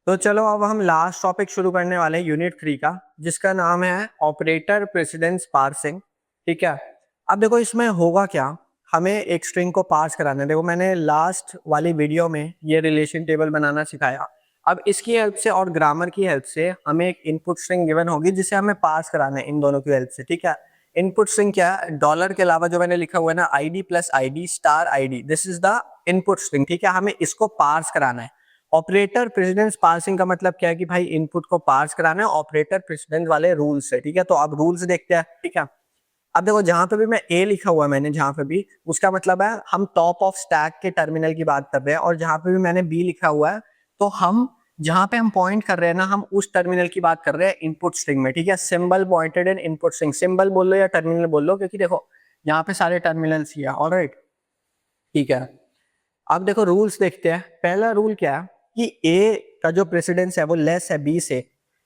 तो चलो अब हम लास्ट टॉपिक शुरू करने वाले हैं यूनिट 3 का, जिसका नाम है ऑपरेटर प्रेसिडेंस पार्सिंग। ठीक है, अब देखो इसमें होगा क्या, हमें एक स्ट्रिंग को पार्स कराना है। देखो मैंने लास्ट वाली वीडियो में ये रिलेशन टेबल बनाना सिखाया। अब इसकी हेल्प से और ग्रामर की हेल्प से हमें एक इनपुट स्ट्रिंग गिवन होगी जिसे हमें पार्स कराना है इन दोनों की हेल्प से। ठीक है, इनपुट स्ट्रिंग क्या है, डॉलर के अलावा जो मैंने लिखा हुआ है ना, ID plus ID star ID, this is the input string. ठीक है, हमें इसको पार्स कराना है। ऑपरेटर प्रेसिडेंस पार्सिंग का मतलब क्या है कि भाई इनपुट को पार्स कराना है ऑपरेटर प्रेसिडेंस वाले रूल्स से। ठीक है, तो अब रूल्स देखते हैं। ठीक है, अब देखो जहां पे भी मैं ए लिखा हुआ है, मैंने जहां पे भी, उसका मतलब है हम टॉप ऑफ स्टैक के टर्मिनल की बात कर रहे हैं। और जहां पे भी मैंने बी लिखा हुआ है, तो हम जहां पे हम पॉइंट कर रहे हैं ना, हम उस टर्मिनल की बात कर रहे हैं इनपुट स्ट्रिंग में। ठीक है, सिंबल पॉइंटेड इन इनपुट स्ट्रिंग, सिंबल बोल लो या टर्मिनल बोल लो, क्योंकि देखो यहाँ पे सारे टर्मिनल्स ही है। ऑलराइट, ठीक है, अब देखो रूल्स देखते हैं। पहला रूल क्या है कि ए का जो प्रेसिडेंस है वो लेस है बी से,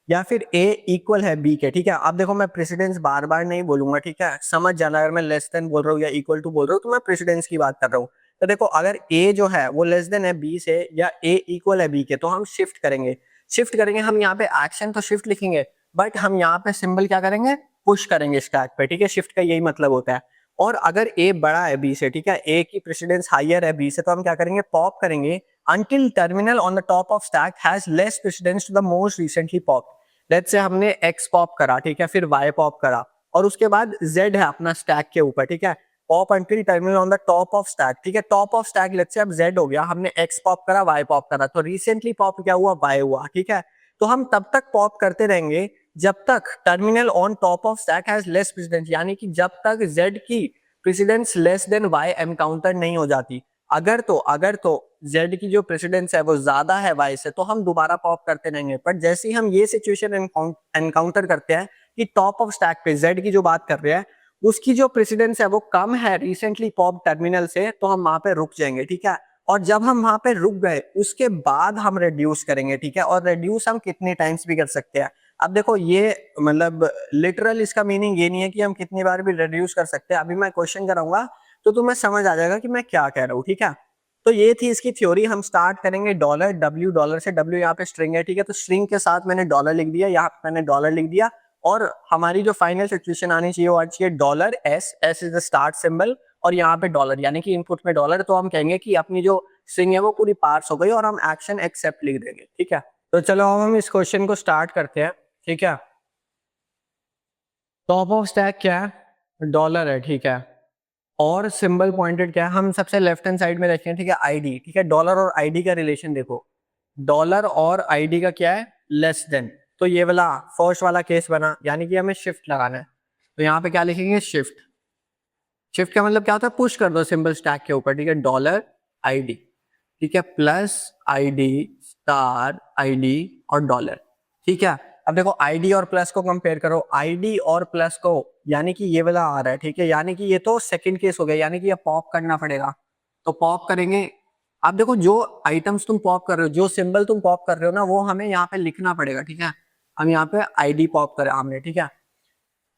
या फिर ए इक्वल है बी के। ठीक है, अब देखो मैं प्रेसिडेंस बार बार नहीं बोलूंगा। ठीक है, समझ जाना, अगर मैं लेस देन बोल रहा हूँ या इक्वल टू बोल रहा हूँ तो मैं प्रेसिडेंस की बात कर रहा हूँ। तो देखो अगर ए जो है वो लेस देन है बी से या ए इक्वल है बी के, तो हम शिफ्ट करेंगे। शिफ्ट करेंगे हम यहाँ पे एक्शन तो शिफ्ट लिखेंगे, बट हम यहाँ पे सिंबल क्या करेंगे, पुश करेंगे स्टैक पे। ठीक है, शिफ्ट का यही मतलब होता है। और अगर ए बड़ा है बी से, ठीक है, ए की प्रेसिडेंस हायर है बी से, तो हम क्या करेंगे, पॉप करेंगे until terminal on the top of stack has less precedence to the most recently popped। Let's say हमने x पॉप करा, ठीक है, फिर y पॉप करा, और उसके बाद z है अपना स्टैक के ऊपर। ठीक है, pop until terminal on the top of stack। ठीक है, top of stack let's say अब z हो गया, हमने x पॉप करा, y पॉप करा, तो रिसेंटली पॉप क्या हुआ, y हुआ। ठीक है, तो हम तब तक पॉप करते रहेंगे जब तक terminal on top of stack has less precedence, यानी कि जब तक z की precedence less than y encounter नहीं हो जाती। अगर तो z की जो प्रेसिडेंस है वो ज्यादा है y से, तो हम दोबारा पॉप करते रहेंगे। बट जैसे ही हम ये सिचुएशन एनकाउंटर करते हैं कि टॉप ऑफ स्टैक पे z की जो बात कर रहे हैं उसकी जो प्रेसिडेंस है वो कम है रिसेंटली पॉप टर्मिनल से, तो हम वहां पे रुक जाएंगे। ठीक है, और जब हम वहां पे रुक गए उसके बाद हम रिड्यूस करेंगे। ठीक है, और रिड्यूस हम कितने टाइम्स भी कर सकते हैं। अब देखो ये मतलब लिटरल इसका मीनिंग ये नहीं है कि हम कितनी बार भी रिड्यूस कर सकते हैं। अभी मैं क्वेश्चन कराऊंगा तो तुम्हें समझ आ जाएगा कि मैं क्या कह रहा हूँ। ठीक है, तो ये थी इसकी थ्योरी। हम स्टार्ट करेंगे डॉलर डब्ल्यू, डॉलर से डब्ल्यू यहाँ पे स्ट्रिंग है। ठीक है, तो स्ट्रिंग के साथ मैंने डॉलर लिख दिया, यहाँ पे मैंने डॉलर लिख दिया, और हमारी जो फाइनल सिचुएशन आनी चाहिए वो आनी चाहिए dollar S, S is the start symbol, और यहाँ पे डॉलर, यानी कि इनपुट में डॉलर। तो हम कहेंगे कि अपनी जो स्ट्रिंग है वो पूरी पार्स हो गई और हम एक्शन एक्सेप्ट लिख देंगे। ठीक है, तो चलो अब हम इस क्वेश्चन को स्टार्ट करते हैं। ठीक है, टॉप ऑफ स्टैक क्या है, डॉलर है। ठीक है, और सिंबल पॉइंटेड क्या है, हम सबसे लेफ्ट हैंड साइड में रखते हैं। ठीक है, आईडी। ठीक है, डॉलर और आईडी का रिलेशन देखो, डॉलर और आईडी का क्या है, लेस देन। तो ये वाला फर्स्ट वाला केस बना, यानी कि हमें शिफ्ट लगाना है। तो यहाँ पे क्या लिखेंगे, शिफ्ट। शिफ्ट का मतलब क्या होता है, पुश कर दो सिंबल स्टैक के ऊपर। ठीक है, डॉलर आईडी, ठीक है, प्लस आईडी स्टार आईडी और डॉलर। ठीक है, अब देखो आईडी और प्लस को कंपेयर करो, आईडी और प्लस को, यानी कि ये वाला आ रहा है। ठीक है, यानी कि ये तो सेकंड केस हो गया, यानी कि ये पॉप करना पड़ेगा। तो पॉप करेंगे। अब देखो जो आइटम्स तुम पॉप कर रहे हो, जो सिंबल तुम पॉप कर रहे हो ना, वो हमें यहाँ पे लिखना पड़ेगा। ठीक है, हम यहाँ पे आईडी पॉप करें हमने। ठीक है,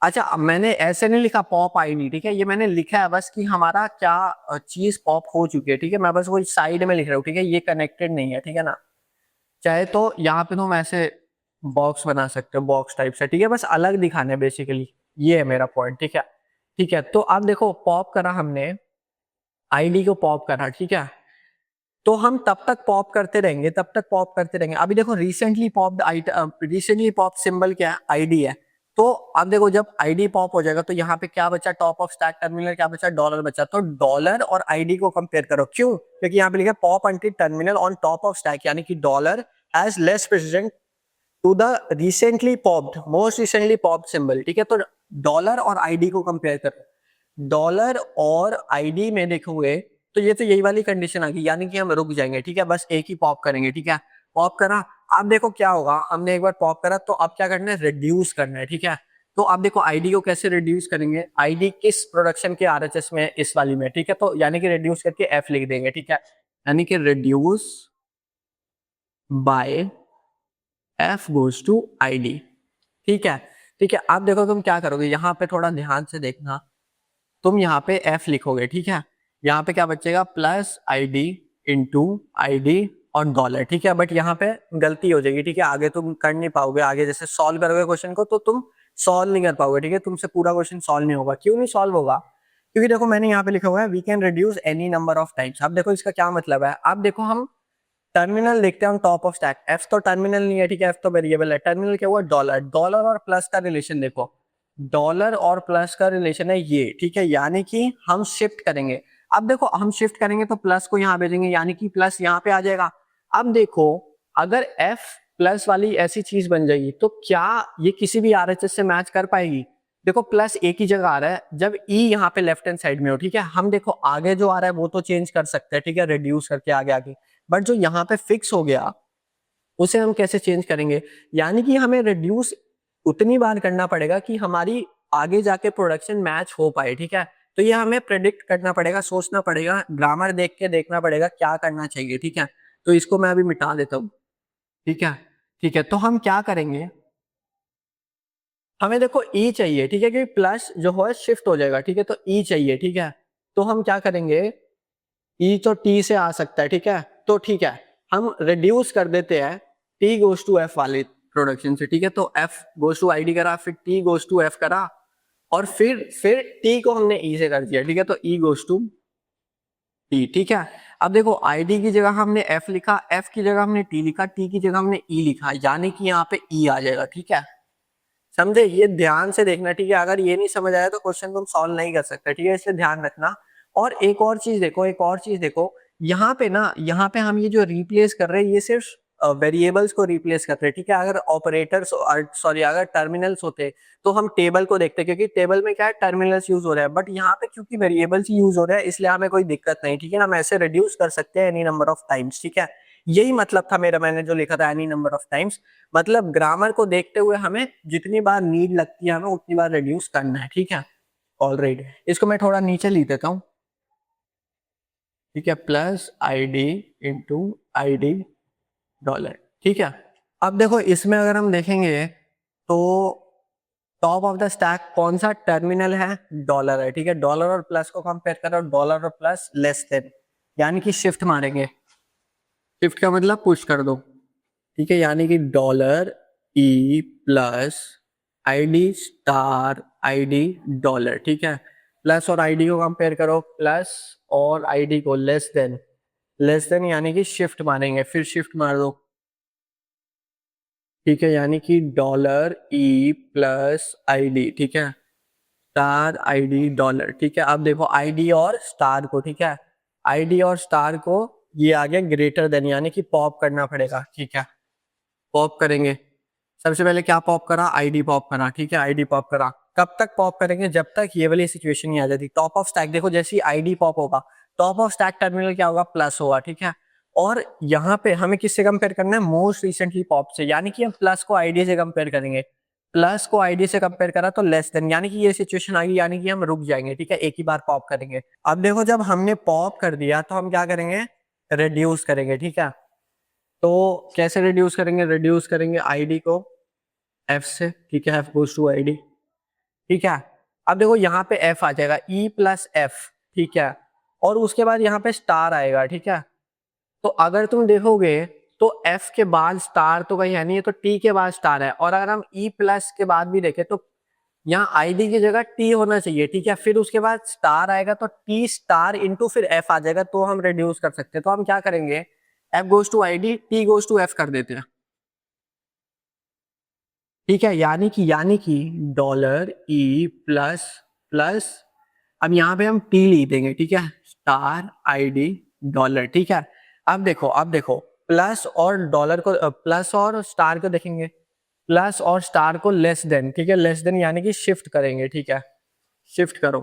अच्छा अब मैंने ऐसे नहीं लिखा पॉप आईडी। ठीक है, ये मैंने लिखा है बस कि हमारा क्या चीज पॉप हो चुकी है। ठीक है, मैं बस वो साइड में लिख रहा हूँ। ठीक है, ये कनेक्टेड नहीं है। ठीक है ना, चाहे तो यहाँ पे तुम ऐसे बॉक्स बना सकते हो, बॉक्स टाइप से। ठीक है, बस अलग दिखाने बेसिकली, ये है मेरा पॉइंट। ठीक है, ठीक है, तो अब देखो पॉप करा हमने, आईडी को पॉप करा। ठीक है, तो हम तब तक पॉप करते रहेंगे, तब तक पॉप करते रहेंगे। अभी देखो रिसेंटली पॉप सिंबल क्या है, आईडी है। तो अब देखो जब आईडी पॉप हो जाएगा तो यहाँ पे क्या बचा, टॉप ऑफ स्टैक टर्मिनल क्या बचा, डॉलर बचा। तो डॉलर और आईडी को कंपेयर करो, क्यों, क्योंकि यहाँ पे लिखा है pop until terminal on top of stack, यानी कि dollar has less precedence to the recently popped, most recently popped symbol. ठीक है, तो डॉलर और आईडी को कंपेयर करो, डॉलर और आईडी में देखोगे तो ये तो यही वाली कंडीशन आ गई, यानी कि हम रुक जाएंगे। ठीक है, बस एक ही पॉप करेंगे। ठीक है, पॉप करा। अब देखो क्या होगा, हमने एक बार पॉप करा, तो अब क्या करना है, रिड्यूस करना है। ठीक है, तो अब देखो आईडी को कैसे रिड्यूस करेंगे, आईडी किस प्रोडक्शन के आरएचएस में, इस वाली में। ठीक है, तो यानी कि रिड्यूस करके एफ लिख देंगे। ठीक है, यानी कि reduce by F goes to ID. ठीक है, ठीक है, अब देखो तुम क्या करोगे, यहाँ पे थोड़ा ध्यान से देखना, तुम यहाँ पे एफ लिखोगे। ठीक है, यहाँ पे क्या बचेगा, प्लस आईडी इंटू आईडी और डॉलर, ठीक है। बट यहाँ पे गलती हो जाएगी, ठीक है, आगे तुम कर नहीं पाओगे, आगे जैसे सॉल्व करोगे क्वेश्चन को तो तुम सॉल्व नहीं कर पाओगे, ठीक है, तुमसे पूरा क्वेश्चन सॉल्व नहीं होगा। क्यों नहीं सॉल्व होगा? क्योंकि देखो मैंने यहाँ पे लिखा हुआ है we can reduce any number of times. अब देखो इसका क्या मतलब है, अब देखो हम टर्मिनल देखते हैं टॉप ऑफ स्टैक। एफ तो टर्मिनल नहीं है, ठीक है, एफ तो वेरिएबल है। टर्मिनल क्या हुआ? डॉलर। डॉलर और प्लस का रिलेशन देखो, डॉलर और प्लस का रिलेशन है ये, ठीक है, यानी कि हम शिफ्ट करेंगे। अब देखो हम शिफ्ट करेंगे तो प्लस को यहाँ भेजेंगे, यानी कि प्लस यहाँ पे आ जाएगा। अब देखो अगर एफ प्लस वाली ऐसी चीज बन जाएगी तो क्या ये किसी भी आरएचएस से मैच कर पाएगी? देखो प्लस एक ही जगह आ रहा है जब ई यहाँ पे लेफ्ट हैंड साइड में हो, ठीक है। हम देखो आगे जो आ रहा है वो तो चेंज कर सकते हैं, ठीक है, रिड्यूस करके आगे आगे, बट जो यहाँ पे फिक्स हो गया उसे हम कैसे चेंज करेंगे? यानी कि हमें रिड्यूस उतनी बार करना पड़ेगा कि हमारी आगे जाके प्रोडक्शन मैच हो पाए, ठीक है। तो ये हमें प्रेडिक्ट करना पड़ेगा, सोचना पड़ेगा, ग्रामर देख के देखना पड़ेगा क्या करना चाहिए, ठीक है। तो इसको मैं अभी मिटा देता हूँ, ठीक है। ठीक है, तो हम क्या करेंगे, हमें देखो ई चाहिए, ठीक है, क्योंकि प्लस जो है शिफ्ट हो जाएगा, ठीक है, तो ई चाहिए, ठीक है। तो हम क्या करेंगे, ई तो टी से आ सकता है, ठीक है, तो ठीक है हम रिड्यूस कर देते हैं टी गोज टू एफ वाले प्रोडक्शन से, ठीक है। तो F goes to I D करा, फिर टी गोज टू एफ करा, और फिर टी को हमने ई से कर दिया, ठीक है, तो ई गोज टू टी, ठीक है। अब देखो आईडी की जगह हमने एफ लिखा, एफ की जगह हमने टी लिखा, टी की जगह हमने ई लिखा, यानी कि यहाँ पे ई आ जाएगा, ठीक है। समझे? ये ध्यान से देखना, ठीक है, अगर ये नहीं समझ आया तो क्वेश्चन तुम सॉल्व नहीं कर सकते, ठीक है, इसलिए ध्यान रखना। और एक और चीज देखो, एक और चीज देखो, यहाँ पे ना, यहाँ पे हम ये जो रिप्लेस कर रहे हैं ये सिर्फ वेरिएबल्स को रिप्लेस कर रहे हैं, ठीक है। अगर ऑपरेटर्स सॉरी अगर टर्मिनल्स होते तो हम टेबल को देखते, क्योंकि टेबल में क्या है, टर्मिनल्स यूज हो रहा है, बट यहाँ पे क्योंकि वेरिएबल्स यूज हो रहा है इसलिए हमें कोई दिक्कत नहीं, ठीक है, हम ऐसे रिड्यूस कर सकते हैं एनी नंबर ऑफ टाइम्स, ठीक है। यही मतलब था मेरा, मैंने जो लिखा था एनी नंबर ऑफ टाइम्स, मतलब ग्रामर को देखते हुए हमें जितनी बार नीड लगती है हमें उतनी बार रिड्यूस करना है, ठीक है। ऑलराइट, इसको मैं थोड़ा नीचे लिख देता हूँ, ठीक है, plus I D into I D dollar, ठीक है। अब देखो इसमें अगर हम देखेंगे तो टॉप ऑफ द स्टैक कौन सा टर्मिनल है? डॉलर है, ठीक है। डॉलर और प्लस को कंपेयर करो, डॉलर और प्लस लेस देन, यानी कि शिफ्ट मारेंगे, शिफ्ट का मतलब पुश कर दो, ठीक है, यानी कि dollar E plus I D star I D dollar, ठीक है। प्लस और आईडी को कंपेयर करो, प्लस और आईडी को लेस देन यानी कि शिफ्ट मारेंगे, फिर शिफ्ट मार दो, ठीक है, यानी कि dollar E plus I D, ठीक है, स्टार आई डी डॉलर, ठीक है। अब देखो आईडी और स्टार को, ठीक है, आईडी और स्टार को ये आ गया ग्रेटर देन, यानी कि पॉप करना पड़ेगा, ठीक है, पॉप करेंगे। सबसे पहले क्या पॉप करा? आईडी पॉप करा, ठीक है, आईडी पॉप करा। कब तक पॉप करेंगे? जब तक ये वाली सिचुएशन नहीं आ जाती। टॉप ऑफ स्टैक देखो, जैसे ही आईडी पॉप होगा टॉप ऑफ स्टैक टर्मिनल क्या होगा? प्लस होगा, ठीक है। और यहाँ पे हमें किससे कंपेयर करना है? मोस्ट रिसेंटली पॉप से, यानी कि हम प्लस को आईडी से कंपेयर करेंगे। प्लस को आईडी से कंपेयर करा तो लेस देन, यानी कि ये सिचुएशन आ गई, यानी कि हम रुक जाएंगे, ठीक है, एक ही बार पॉप करेंगे। अब देखो जब हमने पॉप कर दिया तो हम क्या करेंगे? रिड्यूस करेंगे, ठीक है। तो कैसे रिड्यूस करेंगे? रिड्यूस करेंगे आईडी को एफ से, ठीक है, एफ गोज टू आईडी, ठीक है। अब देखो यहाँ पे एफ आ जाएगा, ई प्लस एफ, ठीक है, और उसके बाद यहाँ पे स्टार आएगा, ठीक है। तो अगर तुम देखोगे तो एफ के बाद स्टार तो कहीं है नहीं है, तो टी के बाद स्टार है, और अगर हम ई प्लस के बाद भी देखें तो यहाँ आईडी की जगह टी होना चाहिए, ठीक है, फिर उसके बाद स्टार आएगा तो टी स्टार इंटू फिर एफ आ जाएगा, तो हम रिड्यूस कर सकते हैं। तो हम क्या करेंगे? F goes to ID, T goes to F कर देते हैं, ठीक है, यानी कि डॉलर ई प्लस प्लस, अब यहाँ पे हम टी लिख देंगे, ठीक है, स्टार आईडी डॉलर, ठीक है। अब देखो प्लस और डॉलर को, प्लस और स्टार को देखेंगे, प्लस और स्टार को लेस देन, ठीक है, लेस देन यानी कि शिफ्ट करेंगे, ठीक है, शिफ्ट करो।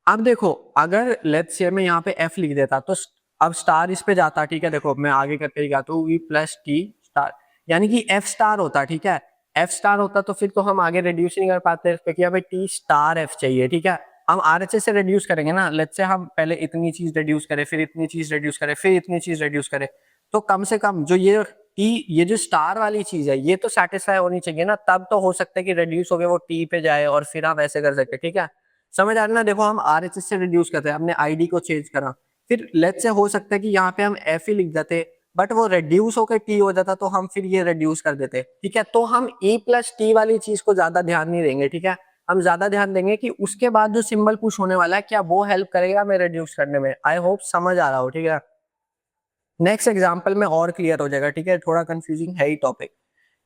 अब देखो अगर लेट्स से मैं यहाँ पे एफ लिख देता तो अब स्टार इस पे जाता, ठीक है, देखो मैं आगे करके दिखाता हूँ, वी प्लस टी स्टार, यानी कि एफ स्टार होता, ठीक है, एफ स्टार होता तो फिर तो हम आगे रिड्यूस नहीं कर पाते, क्योंकि हमें टी स्टार एफ चाहिए, ठीक है। हम आरएचएस से रिड्यूस करेंगे ना, लेट्स से हम पहले इतनी चीज रिड्यूस करें, फिर इतनी चीज रिड्यूस करें, फिर इतनी चीज रिड्यूस करें, तो कम से कम जो ये टी, ये जो स्टार वाली चीज है ये तो सेटिस्फाई होनी चाहिए ना, तब तो हो सकता है कि रिड्यूस हो गया वो टी पे जाए और फिर हम ऐसे कर सकते, ठीक है। समझ आ रहा है ना? देखो हम आरएचएस से रिड्यूस करते हैं, हमने आईडी को चेंज करा, फिर लेट्स से हो सकता है कि यहाँ पे हम एफ ही लिख देते, बट वो रेड्यूस होकर टी हो जाता तो हम फिर ये रेड्यूस कर देते, ठीक है। तो हम ई प्लस टी वाली चीज को ज्यादा ध्यान नहीं देंगे, ठीक है। हम ज्यादा ध्यान देंगे कि उसके बाद जो सिंबल पुश होने वाला है क्या वो हेल्प करेगा हमें रेड्यूस करने में। आई होप समझ आ रहा हो, ठीक है। नेक्स्ट एग्जाम्पल में और क्लियर हो जाएगा, ठीक है। थोड़ा कंफ्यूजिंग है ही टॉपिक,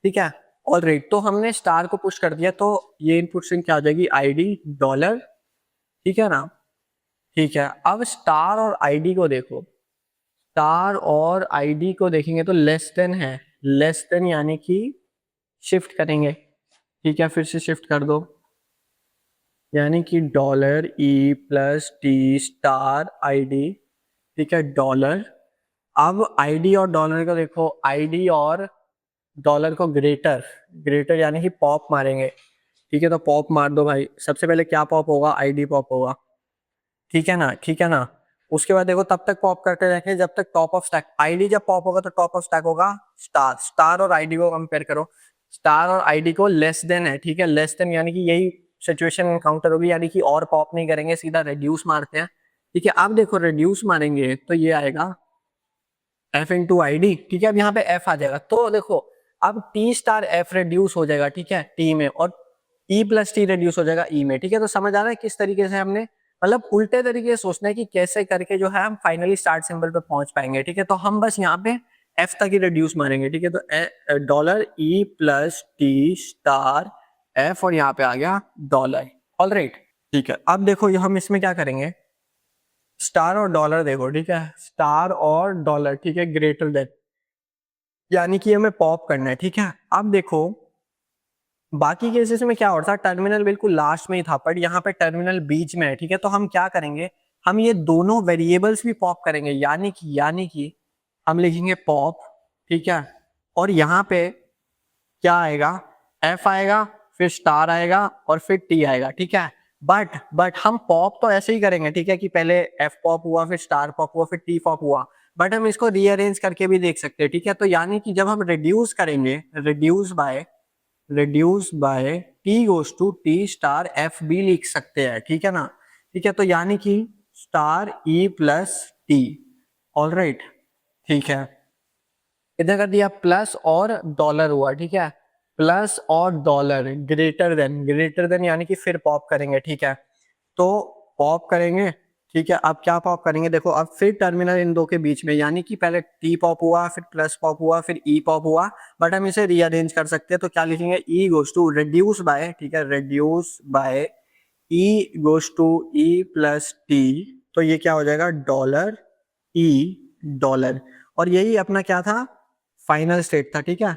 ठीक है। ऑलराइट, तो हमने स्टार को पुश कर दिया तो ये इनपुट स्ट्रिंग क्या हो जाएगी, आईडी डॉलर, ठीक है ना। ठीक है, अब स्टार और आईडी को देखो, स्टार और आईडी को देखेंगे तो लेस देन है, लेस देन यानी कि शिफ्ट करेंगे, ठीक है। फिर से शिफ्ट कर दो, यानी कि डॉलर ई प्लस टी स्टार आईडी, ठीक है, डॉलर। अब आईडी और डॉलर को देखो, आईडी और डॉलर को ग्रेटर, ग्रेटर यानी कि पॉप मारेंगे, ठीक है। तो पॉप मार दो भाई, सबसे पहले क्या पॉप होगा, आईडी पॉप होगा, ठीक है ना, ठीक है ना। उसके बाद देखो तब तक पॉप करते रहेंगे जब तक टॉप ऑफ स्टैक, आईडी जब पॉप होगा तो टॉप ऑफ स्टैक होगा स्टार। स्टार और आईडी को कंपेयर करो, स्टार और आईडी को लेस देन है, ठीक है। लेस देन यानी कि यही सिचुएशन एनकाउंटर होगी, यानी कि और पॉप नहीं करेंगे, सीधा रेड्यूस मारते हैं, ठीक है। अब देखो रेड्यूस मारेंगे तो ये आएगा एफ इंटू आई डी, ठीक है। अब यहाँ पे एफ आ जाएगा, तो देखो अब टी स्टार एफ रेड्यूस हो जाएगा, ठीक है, टी में, और ई प्लस टी रेड्यूस हो जाएगा ई में, ठीक है। तो समझ आ रहा है किस तरीके से हमने, मतलब उल्टे तरीके से सोचना है कि कैसे करके जो है हम फाइनली स्टार्ट सिंबल पे पहुंच पाएंगे, ठीक है। तो हम बस यहाँ पे एफ तक ही रेड्यूस मारेंगे, ठीक है। तो डॉलर ई प्लस टी स्टार एफ, और यहाँ पे आ गया डॉलर, ऑलराइट, ठीक है। अब देखो हम इसमें क्या करेंगे, स्टार और डॉलर देखो, ठीक है, स्टार और डॉलर, ठीक है, ग्रेटर देन, यानी कि हमें पॉप करना है, ठीक है। अब देखो बाकी केसेस में क्या होता है, टर्मिनल बिल्कुल लास्ट में ही था, पर यहाँ पे टर्मिनल बीच में है, ठीक है। तो हम क्या करेंगे, हम ये दोनों वेरिएबल्स भी पॉप करेंगे, यानी कि हम लिखेंगे पॉप, ठीक है। और यहाँ पे क्या आएगा, एफ आएगा, फिर स्टार आएगा और फिर टी आएगा, ठीक है। बट हम पॉप तो ऐसे ही करेंगे, ठीक है, कि पहले एफ पॉप हुआ, फिर स्टार पॉप हुआ, फिर टी पॉप हुआ, बट हम इसको रीअरेंज करके भी देख सकते हैं, ठीक है। तो यानी कि जब हम रिड्यूस करेंगे, reduce by T goes to T star F भी लिख सकते हैं, ठीक है ना, ठीक है। तो यानी कि स्टार ई प्लस टी, ऑलराइट, ठीक है। इधर कर दिया प्लस और डॉलर हुआ, ठीक है, प्लस और डॉलर, ग्रेटर देन यानी कि फिर पॉप करेंगे, ठीक है। तो पॉप करेंगे, ठीक है। अब क्या पॉप करेंगे, देखो अब फिर टर्मिनल इन दो के बीच में, यानी कि पहले टी पॉप हुआ, फिर प्लस पॉप हुआ, फिर ई पॉप हुआ, बट हम इसे रीअरेंज कर सकते हैं। तो क्या लिखेंगे, E goes to reduce by, ठीक है, reduce by E goes to E plus T, तो ये क्या हो जाएगा, डॉलर ई डॉलर, और यही अपना क्या था, फाइनल स्टेट था, ठीक है।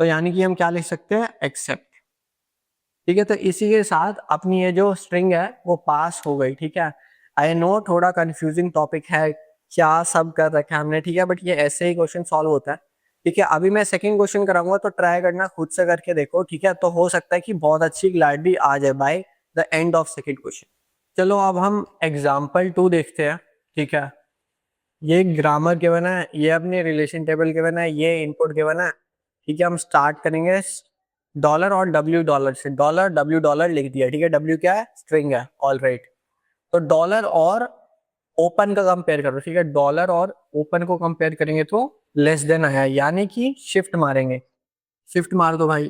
तो यानी कि हम क्या लिख सकते हैं, एक्सेप्ट, ठीक है। तो इसी के साथ अपनी ये जो स्ट्रिंग है वो पास हो गई, ठीक है। आई नो थोड़ा कंफ्यूजिंग टॉपिक है, क्या सब कर रखा है हमने, ठीक है, बट ये ऐसे ही क्वेश्चन सॉल्व होता है, ठीक है। अभी मैं सेकंड क्वेश्चन कराऊंगा तो ट्राई करना खुद से करके देखो, ठीक है। तो हो सकता है कि बहुत अच्छी क्लैरिटी आ जाए by the end of second question. चलो अब हम एग्जाम्पल 2 देखते हैं, ठीक है। ये ग्रामर गिवन है, ये अपने रिलेशन टेबल गिवन है, ये इनपुट गिवन है, ठीक है। हम स्टार्ट करेंगे डॉलर और डब्ल्यू डॉलर से, डॉलर डब्ल्यू डॉलर लिख दिया, ठीक है। डब्ल्यू क्या है, स्ट्रिंग है, ऑलराइट। तो डॉलर और ओपन का कंपेयर करो, ठीक है, डॉलर और ओपन को कंपेयर करेंगे तो लेस देन आया, यानी कि शिफ्ट मारेंगे, शिफ्ट मार दो भाई,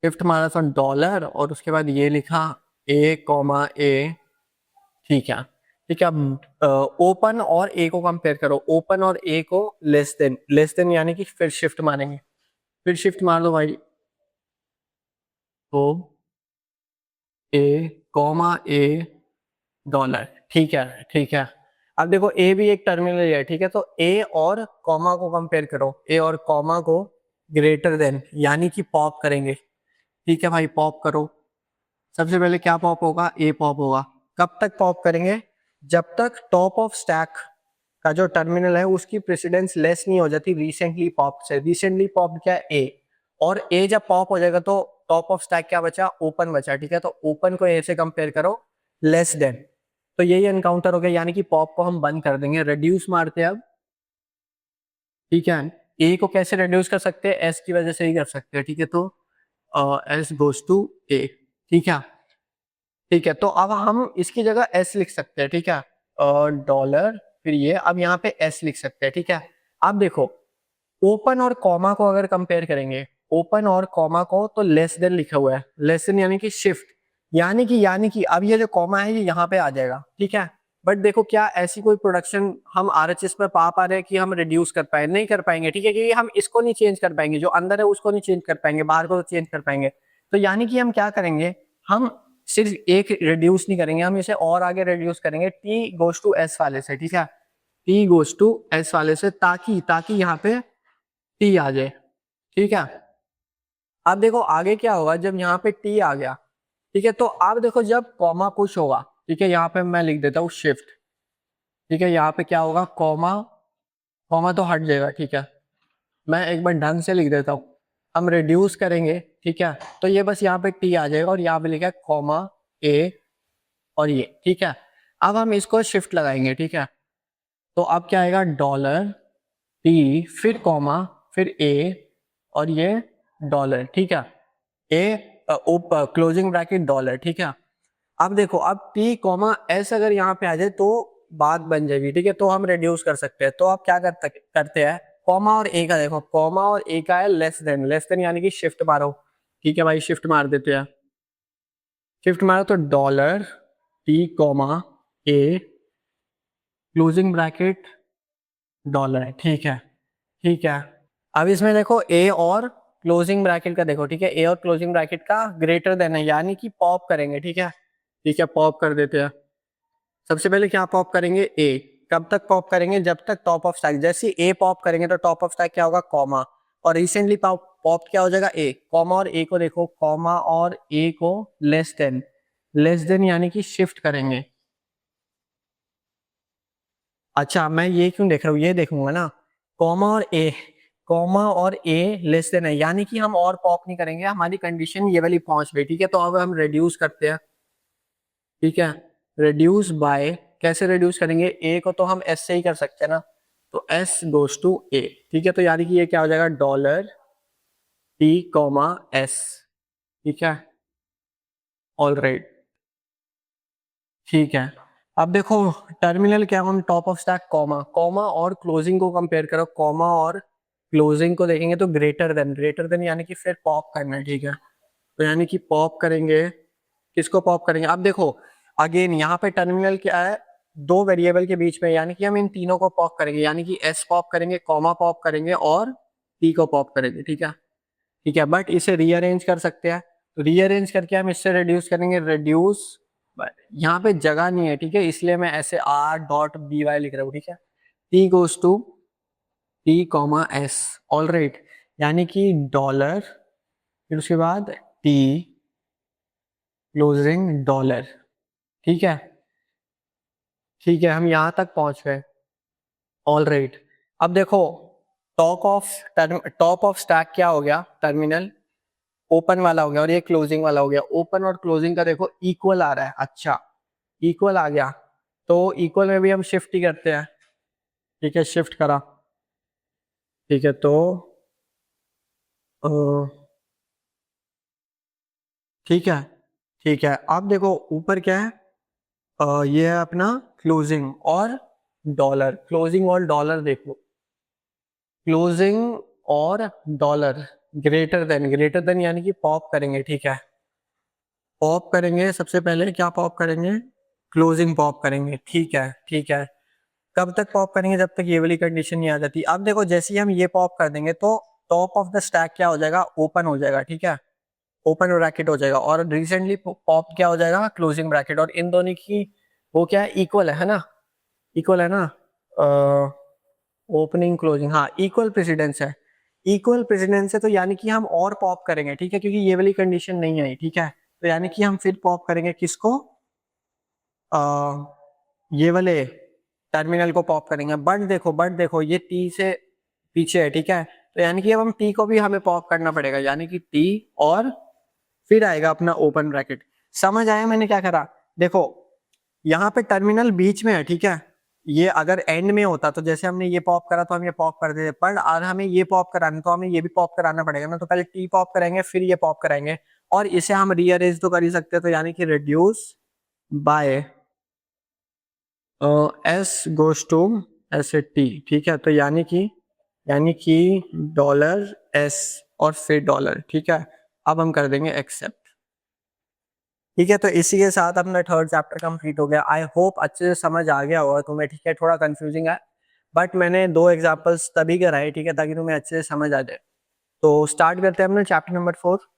शिफ्ट मारा तो डॉलर और उसके बाद ये लिखा ए कॉमा ए, ठीक है, ठीक है। अब ओपन और ए को कंपेयर करो, ओपन और ए को लेस देन यानी कि फिर शिफ्ट मारेंगे, फिर शिफ्ट मार दो भाई, तो ए कॉमा ए डॉलर, ठीक है, ठीक है। अब देखो ए भी एक टर्मिनल है, ठीक है। तो ए और कॉमा को कंपेयर करो, ए और कॉमा को ग्रेटर देन यानी कि पॉप करेंगे, ठीक है भाई, पॉप करो। सबसे पहले क्या पॉप होगा, ए पॉप होगा। कब तक पॉप करेंगे, जब तक टॉप ऑफ स्टैक का जो टर्मिनल है उसकी प्रेसिडेंस लेस नहीं हो जाती रिसेंटली पॉप से। रिसेंटली पॉप क्या, ए, और ए जब पॉप हो जाएगा तो टॉप ऑफ स्टैक क्या बचा, ओपन बचा, ठीक है। तो ओपन को ए से कंपेयर करो, लेस देन, तो यही एनकाउंटर हो गया, यानी कि पॉप को हम बंद कर देंगे, रिड्यूस मारते हैं अब, ठीक है। ए को कैसे रिड्यूस कर सकते हैं, एस की वजह से ही कर सकते हैं, ठीक है। तो एस गोज टू ए, ठीक है, ठीक है। तो अब हम इसकी जगह एस लिख सकते हैं, ठीक है, डॉलर फिर ये, अब यहाँ पे एस लिख सकते हैं, ठीक है। अब देखो ओपन और कॉमा को अगर कंपेयर करेंगे, ओपन और कॉमा को, तो लेस देन लिखा हुआ है, लेस देन यानी कि शिफ्ट, यानी कि अब ये जो कॉमा है ये यहाँ पे आ जाएगा, ठीक है। बट देखो क्या ऐसी कोई प्रोडक्शन हम आरएचएस पे पा रहे हैं कि हम रिड्यूस कर पाए? नहीं कर पाएंगे, ठीक है, क्योंकि हम इसको नहीं चेंज कर पाएंगे, जो अंदर है उसको नहीं चेंज कर पाएंगे, बाहर को तो चेंज कर पाएंगे। तो यानी कि हम क्या करेंगे, हम सिर्फ एक रिड्यूस नहीं करेंगे, हम इसे और आगे रिड्यूस करेंगे, टी गोज टू एस वाले से, ठीक है, टी गोज टू एस वाले से, ताकि ताकि यहाँ पे टी आ जाए, ठीक है। अब देखो आगे क्या होगा जब यहाँ पे टी आ गया, ठीक है, तो अब देखो जब कॉमा पुश होगा, ठीक है, यहाँ पे मैं लिख देता हूँ शिफ्ट, ठीक है, यहाँ पे क्या होगा, कॉमा, कॉमा तो हट जाएगा, ठीक है, मैं एक बार ढंग से लिख देता हूँ, हम रिड्यूस करेंगे, ठीक है, तो ये बस यहाँ पे टी आ जाएगा और यहाँ पे लिखा है कॉमा ए और ये, ठीक है। अब हम इसको शिफ्ट लगाएंगे, ठीक है, तो अब क्या आएगा, डॉलर टी फिर कॉमा फिर ए और ये डॉलर, ठीक है, ए क्लोजिंग ब्रैकेट डॉलर, ठीक है। अब देखो अब टी कॉमा एस अगर यहाँ पे आ जाए तो बात बन जाएगी, ठीक है, तो हम रिड्यूस कर सकते हैं। तो आप क्या करते हैं, कॉमा और ए का देखो, कॉमा और ए का है लेस देन यानी कि शिफ्ट मारो, ठीक है भाई, शिफ्ट मार देते हैं, शिफ्ट मारो तो डॉलर टी कॉमा ए क्लोजिंग ब्रैकेट डॉलर है, ठीक है, ठीक है। अब इसमें देखो ए और क्लोजिंग ब्रैकेट का देखो, ठीक है, ए और क्लोजिंग ब्रैकेट का ग्रेटर देन है, यानी कि पॉप करेंगे, ठीक है, ठीक है, पॉप कर देते हैं। सबसे पहले क्या पॉप करेंगे, ए, कब तक पॉप करेंगे, जब तक टॉप ऑफ स्टैक, जैसे ए पॉप करेंगे तो टॉप ऑफ स्टैक क्या होगा, कॉमा, और रिसेंटली पॉप क्या हो जाएगा, ए, कॉमा और ए को देखो, कॉमा और ए को लेस देन यानी कि शिफ्ट करेंगे। अच्छा मैं ये क्यों देख रहा हूँ, ये देखूंगा ना, कॉमा और ए, कॉमा और ए लेस देन है, यानी कि हम और पॉप नहीं करेंगे, हमारी कंडीशन ये वाली पहुंच गई, ठीक है। तो अब हम रिड्यूस करते हैं, ठीक है, रिड्यूस बाय, कैसे रिड्यूस करेंगे, ए को तो हम एस से ही कर सकते हैं ना, तो एस गोज टू ए, ठीक है, तो यानी कि ये क्या हो जाएगा, डॉलर टी कॉमा एस, ठीक है, ऑलराइट, ठीक है। अब देखो टर्मिनल क्या, हम top of stack comma, comma और क्लोजिंग को कंपेयर करो, कॉमा और क्लोजिंग को देखेंगे तो ग्रेटर देन यानी कि फिर पॉप करना है, ठीक है, तो यानी कि पॉप करेंगे, किसको पॉप करेंगे, अब देखो अगेन यहाँ पे टर्मिनल क्या है, दो वेरिएबल के बीच में, यानी कि हम इन तीनों को पॉप करेंगे, यानी कि एस पॉप करेंगे, कॉमा पॉप करेंगे और टी को पॉप करेंगे, ठीक है, ठीक है। बट इसे रीअरेंज कर सकते हैं, तो रीअरेंज करके हम इससे रिड्यूस करेंगे, रिड्यूस, यहाँ पे जगह नहीं है, ठीक है, इसलिए मैं ऐसे आर डॉट बी वाई लिख रहा हूँ, ठीक है, T goes to T comma S, all right, यानी कि डॉलर फिर उसके बाद टी क्लोजिंग डॉलर, ठीक है, ठीक है, हम यहां तक पहुंच गए, ऑल राइट। अब देखो टॉप ऑफ स्टैक क्या हो गया, टर्मिनल ओपन वाला हो गया और ये क्लोजिंग वाला हो गया, ओपन और क्लोजिंग का देखो इक्वल आ रहा है, अच्छा इक्वल आ गया, तो इक्वल में भी हम शिफ्ट ही करते हैं, ठीक है, शिफ्ट करा, ठीक है, तो अ, ठीक है, ठीक है। अब देखो ऊपर क्या है, ये है अपना क्लोजिंग और डॉलर, क्लोजिंग और डॉलर देखो, क्लोजिंग और डॉलर ग्रेटर देन यानी कि पॉप करेंगे, ठीक है, पॉप करेंगे, सबसे पहले क्या पॉप करेंगे, क्लोजिंग पॉप करेंगे, ठीक है, ठीक है। कब तक पॉप करेंगे, जब तक ये वाली कंडीशन नहीं आ जाती। अब देखो जैसे ही हम ये पॉप कर देंगे तो टॉप ऑफ द स्टैक क्या हो जाएगा, ओपन हो जाएगा, ठीक है, ओपन ब्रैकेट हो जाएगा, और रिसेंटली पॉप क्या हो जाएगा, क्लोजिंग ब्रैकेट, और इन दोनों की वो क्या है, इक्वल है ना, इक्वल है ना, ओपनिंग क्लोजिंग, हाँ इक्वल प्रेसिडेंस है, इक्वल प्रेसिडेंस है, तो यानी कि हम और पॉप करेंगे, ठीक है, क्योंकि ये वाली कंडीशन नहीं आई, ठीक है, तो यानी कि हम फिर पॉप करेंगे किसको, ये वाले टर्मिनल को पॉप करेंगे, बट देखो ये टी से पीछे है, ठीक है, तो यानी कि अब हम टी को भी हमें पॉप करना पड़ेगा, यानी कि टी और फिर आएगा अपना ओपन ब्रैकेट। समझ आया मैंने क्या करा, देखो यहाँ पे टर्मिनल बीच में है, ठीक है, ये अगर एंड में होता तो जैसे हमने ये पॉप करा तो हम ये पॉप कर देते, पर अगर हमें ये पॉप कराना तो हमें ये भी पॉप कराना पड़ेगा ना, तो पहले टी पॉप करेंगे फिर ये पॉप कराएंगे, और इसे हम रीअरेंज तो कर ही सकते हैं, तो यानी कि reduce by S goes to S A T, ठीक है। तो यानी कि डॉलर एस और फिर डॉलर, ठीक है। अब हम कर देंगे एक्सेप्ट, ठीक है। तो इसी के साथ अपना थर्ड चैप्टर कंप्लीट हो गया। आई होप अच्छे से समझ आ गया होगा तुम्हें, ठीक है। थोड़ा कंफ्यूजिंग है बट मैंने 2 एग्जांपल्स तभी कराए, ठीक है, ताकि तुम्हें अच्छे से समझ आ जाए। तो स्टार्ट करते हैं अपना चैप्टर नंबर 4।